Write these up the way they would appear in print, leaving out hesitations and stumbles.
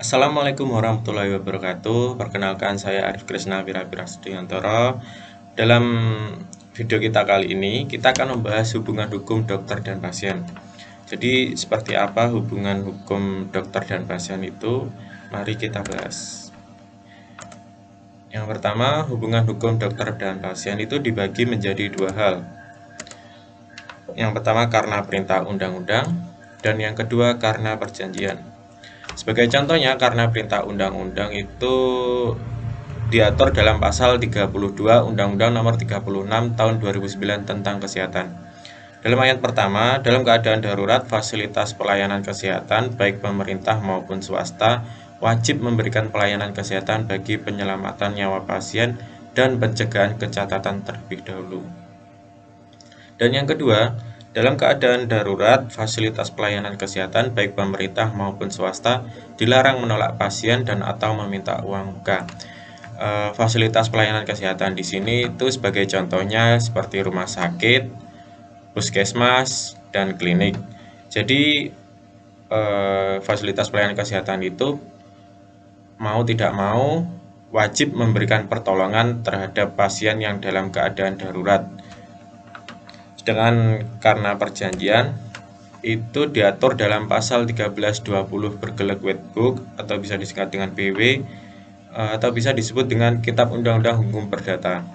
Assalamualaikum warahmatullahi wabarakatuh. Perkenalkan, saya Arif Krisna Wirapirasdiyantoro. Dalam video kita kali ini, kita akan membahas hubungan hukum dokter dan pasien. Jadi, seperti apa hubungan hukum dokter dan pasien itu? Mari kita bahas. Yang pertama, hubungan hukum dokter dan pasien itu dibagi menjadi dua hal. Yang pertama karena perintah undang-undang, dan yang kedua karena perjanjian. Sebagai contohnya, karena perintah undang-undang itu diatur dalam pasal 32 Undang-Undang Nomor 36 Tahun 2009 tentang Kesehatan. Dalam ayat pertama, dalam keadaan darurat, fasilitas pelayanan kesehatan, baik pemerintah maupun swasta, wajib memberikan pelayanan kesehatan bagi penyelamatan nyawa pasien dan pencegahan kecacatan terlebih dahulu. Dan yang kedua, dalam keadaan darurat, fasilitas pelayanan kesehatan baik pemerintah maupun swasta dilarang menolak pasien dan atau meminta uang muka. Fasilitas pelayanan kesehatan di sini itu sebagai contohnya seperti rumah sakit, puskesmas, dan klinik. Jadi fasilitas pelayanan kesehatan itu mau tidak mau wajib memberikan pertolongan terhadap pasien yang dalam keadaan darurat. Sedangkan karena perjanjian itu diatur dalam pasal 1320 Bergelek Wetboek atau bisa disingkat dengan BW atau bisa disebut dengan Kitab Undang-Undang Hukum Perdata.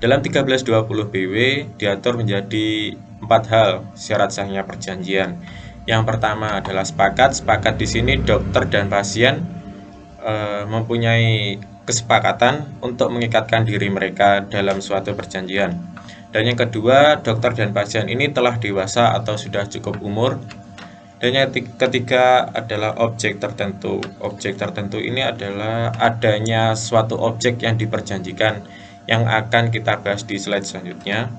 Dalam 1320 BW diatur menjadi 4 hal syarat sahnya perjanjian. Yang pertama adalah sepakat. Sepakat di sini dokter dan pasien mempunyai kesepakatan untuk mengikatkan diri mereka dalam suatu perjanjian. Dan yang kedua, dokter dan pasien ini telah dewasa atau sudah cukup umur. Dan yang ketiga adalah objek tertentu. Objek tertentu ini adalah adanya suatu objek yang diperjanjikan yang akan kita bahas di slide selanjutnya.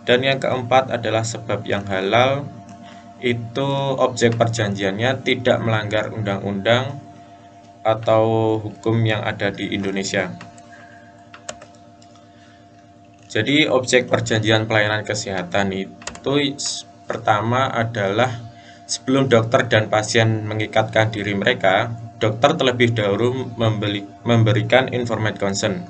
Dan yang keempat adalah sebab yang halal. Itu objek perjanjiannya tidak melanggar undang-undang atau hukum yang ada di Indonesia. Jadi objek perjanjian pelayanan kesehatan itu pertama adalah sebelum dokter dan pasien mengikatkan diri mereka, dokter terlebih dahulu memberikan informated consent.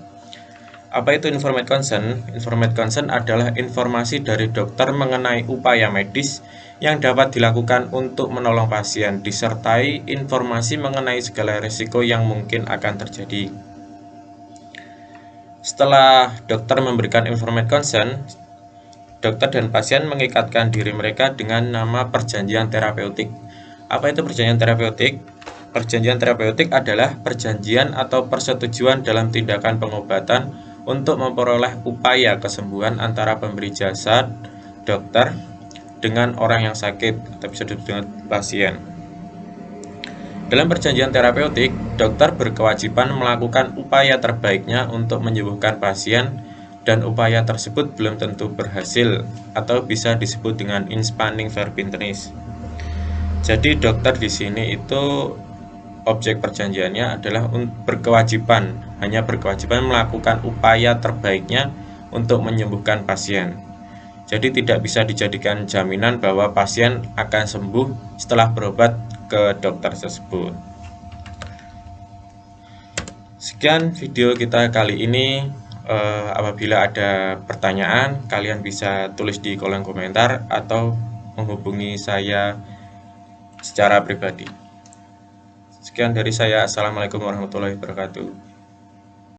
Apa itu informated consent? Informated consent adalah informasi dari dokter mengenai upaya medis yang dapat dilakukan untuk menolong pasien, disertai informasi mengenai segala risiko yang mungkin akan terjadi. Setelah dokter memberikan informated consent, dokter dan pasien mengikatkan diri mereka dengan nama perjanjian terapeutik. Apa itu perjanjian terapeutik? Perjanjian terapeutik adalah perjanjian atau persetujuan dalam tindakan pengobatan untuk memperoleh upaya kesembuhan antara pemberi jasa, dokter, dengan orang yang sakit atau bisa disebut dengan pasien. Dalam perjanjian terapeutik, dokter berkewajiban melakukan upaya terbaiknya untuk menyembuhkan pasien dan upaya tersebut belum tentu berhasil atau bisa disebut dengan inspanning verbintenis. Jadi dokter di sini itu objek perjanjiannya adalah hanya berkewajiban melakukan upaya terbaiknya untuk menyembuhkan pasien. Jadi tidak bisa dijadikan jaminan bahwa pasien akan sembuh setelah berobat ke dokter tersebut. Sekian video kita kali ini. Apabila ada pertanyaan, kalian bisa tulis di kolom komentar atau menghubungi saya secara pribadi. Sekian dari saya. Assalamualaikum warahmatullahi wabarakatuh.